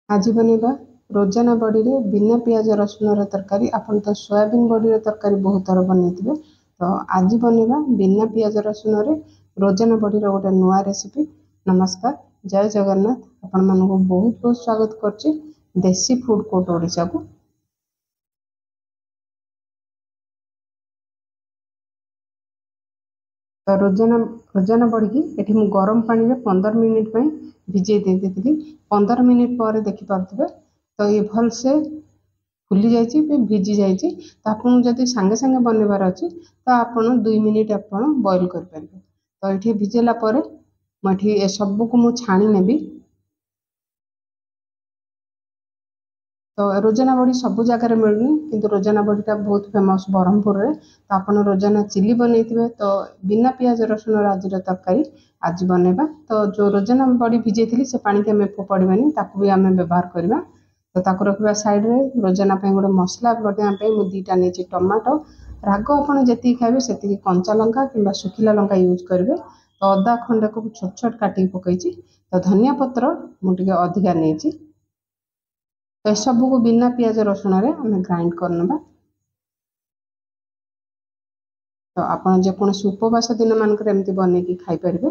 आज बनेबा रोजाना बड़ी रे बिना पियाज रसुन तरकारी। आपन तो सोयाबीन बड़ी रे तरकारी बहुत थर बनइथिबे, तो आज बनेबा बिना पियाज रसुन रे रोजाना बड़ी रे गोटे नुआ रेसिपी। नमस्कार, जय जगन्नाथ। आपण मानक बहुत बहुत स्वागत करछि देसी फूड कोर्ट ओडिशा को। तो रोजाना बड़ी की एठी मु गरम पानी रे 15 मिनिट पई भिजे दे देथिली। 15 मिनिट पर देखि पारथबे तो ये भल से फुली जाइए भिजी जाइए। तो आपन जदि सांगे सांगे बनइबार अछि तो आपन 2 मिनिट आपन बॉईल कर परिबे। तो एठी भिजेला परे मठी ए सब को मु छाणी नेबी। तो रोजाना बड़ी सब जगह मिलनी, किंतु रोजाना बड़ीटा बहुत फेमस ब्रह्मपुर रे। तो आपन रोजाना चिली बनइथिबे तो बिना पियाज रसुन आज तरकारी आज बनेबा। तो जो रोजाना बड़ी भिजेथिली से पानी के हमें फोपाड़बानी, ताकू भी आमे व्यवहार करबा। तो ताकू रखबा साइड रे। रोजाना पे गोटे मसला बटा पे मु दीटा नेछि टमाटो। राग आपन जति खाइबे सेति कंचा लंका किंबा सुखिला लंका यूज करबे। तो अदा खंडे को छोट छोट काटी पकईछि। तो धनिया पत्र मु टिके अधिका नेछि। तो सब को बिना पियाज रसुन रे आमे ग्राइंड करनबा। तो आपन जेकोसी उपवास दिन मानक एमती बने की खाई परिबे।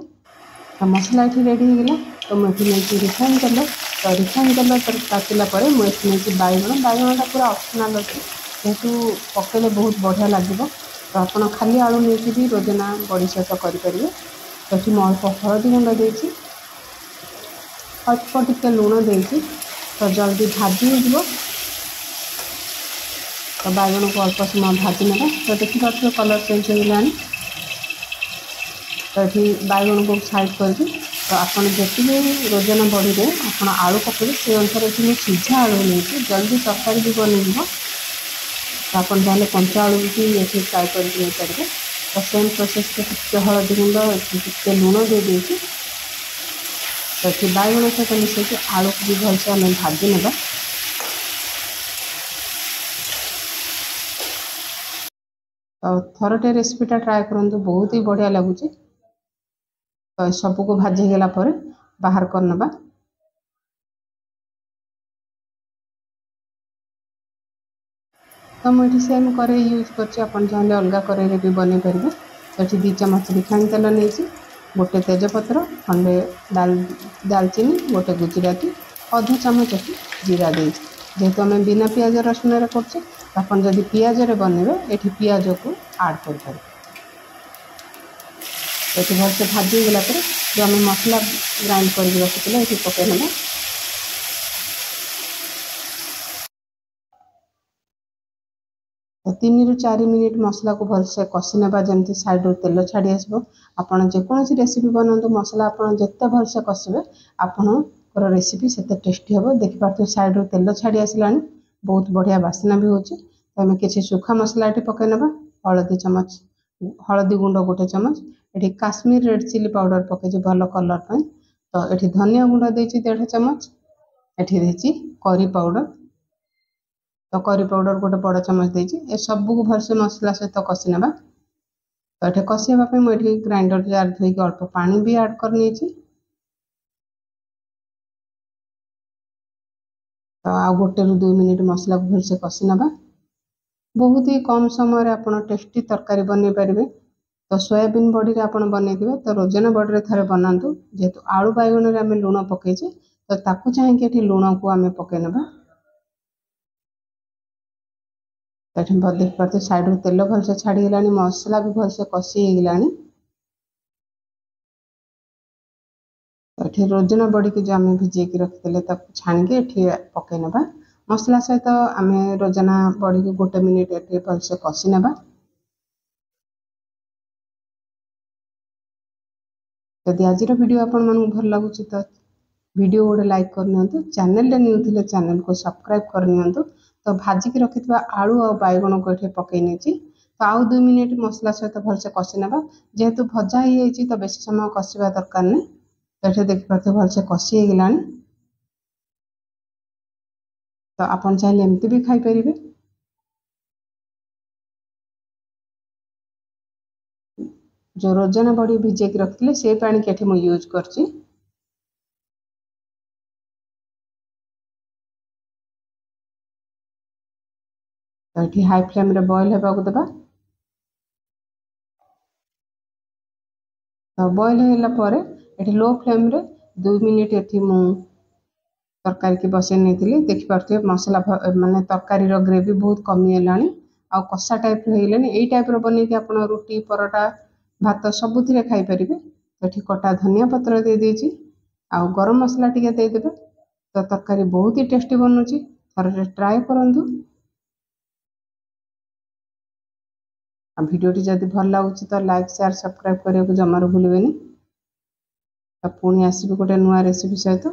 तो मसला ये रेडी हो गला। तो मुझे रिफाइन तेल, तो रिफाइन तेल तातिला परे मुझे बैगण। बैगणटा पूरा ऑप्शनल अच्छी, जेहेतु पकेले बहुत बढ़िया लगे। तो आप खाली आलू नहीं भी रोजाना बड़ी सहित करेंगे। तो ये अल्प हलदी गुंड देती, अल्प टिके लुण देती, तो जल्दी भाजी हो। तो बैगण को अल्प समय भाजी ना। तो देखिए कलर चेंज हो गलानी। तो ये बैगण को साइड करके तो आपन जी रोजाना बड़ी रे आपन आलू पकड़े से अनुसार ये सीझा आलू नहीं जल्दी तरकारी भी बन। तो आपन चाहे कंचा आलू भी ये फ्राए करके पारे। तो सेम प्रोसेस टिके हलदी गुंड टिके लुण दे देती। तो ये बैगण सहित मिसेक आलू को भी भलसे आम भाजी ना। तो थरटे रेसिपीटा ट्राए करूँ, बहुत ही बढ़िया लगुच। तो सबको भाजी गला पर बाहर करनबा। तो मुझे सेम करे यूज करछि, आपन चाहे अलगा करे भी बने पारे। तो ये 2 चम्मच रिफाइन तेल नहीं, गोटे तेजपत्र, खंडे दालचीनी, गोटे गुजराती, अधा चम्मच जीरा दे। जेहेतु आम बिना पियाज रसुन करछे, आपन जदि पियाज रे बनेबे एठी पियाज को ऐड कर पारे। तो ये भलसे भाजी गला पर जो आम मसला ग्राइंड करके रखिले ये पकईना। तो 3 ରୁ 4 मिनिट मसला को भलसे कषि नेबा, जमती साइड रो तेल छाड़ी आसबो। आपन जेकोसी रेसिपी बनातु मसला आपन जत्ते भलसे कषिबे आपन रेसिपी सेते टेस्टी हो। देखि पारथु साइड रो तेल छाड़ी आसलानी, बहुत बढ़िया बास्ना भी होची। तो आम किसी सुखा मसला ये पकई नेबा। हलदी चम्मच, हलदी गुंड गोटे चम्मच, ये काश्मीर रेड चिली पाउडर पकई भल कलर पाई। तो ये धनिया गुंड देची 1.5 चम्मच, ये देची करी पाउडर। तो करी पाउडर गोटे बड़ चम्मच देची। ए सब को भलसे मसला सहित कषि नेबा। तो ये कषिया मुझे ग्राइंडर जार धोईक अल्प पानी भी ऐड करनी। तो आ 1 ରୁ 2 मिनिट मसला को भलसे कषि नेबा। बहुत ही कम समय आपन टेस्टी तरकारी बनै पारे। तो सोयाबीन बड़ी रे आपन बनइथिबे तो रोजाना बड़ी रे थरे बनातु। जेहेतु आलू बैगण रे आम लुण पकईचे, तो ताकू चाहिए कि लुण को आम पकई नेबा। तो देख पाते साइड रू तेल भलसे छाड़ीगला, मसला भी भलसे कषि होगला। तो ये रोजाना बड़ी की जो आम भिजेक रखिले छाणिके ये पकई नेबा। मसला सहित आम रोजाना बड़ी की 1 मिनिट ये भलसे कषि नेबा। यदि आज वीडियो आपण मानक भल लगुच तो वीडियो गोटे लाइक करनी। चैनल रे न्यू थिले चैनल को सब्सक्राइब करनी। तो भाजिक रखिथिबा आलू और बैगण को ये पकई नेछि। तो आउ 2 मिनिट मसला सहित भलसे कषि नेबा। जेहेतु भजा ही तो बेसी समय कषिबा दरकार नहीं। तो ये देख पाते भलसे कषि होगला। तो आपन चाहे एमती भी खाई परिबे। जो रोजाना बड़ी भिजेक रखिले से पानी के मु यूज करछि। तो ये हाई फ्लेम रे बॉईल होगा देवा। तो बॉईल होगा ये लो फ्लेम रे 2 मिनिट ये मु तरकारी की बसई नहीं देखिपे मसला माने तरकारी ग्रेवी बहुत कमीगलानी आ कषा टाइप होगलानी। यही टाइप बनई आप रुटी परोटा भात सबुथ खाईपर। तो ये कटा धनिया पत्र दे देजी आ गरम मसला टी देदेवे। तो तरकारी बहुत ही टेस्टी बनूची थोड़े ट्राए करूँ। भिडियोटी जदि भल लगुच तो लाइक शेयर सब्सक्राइब करने को जमार भूलें। तो पुणी आसबि गोटे नुआ रेसिपी सहित।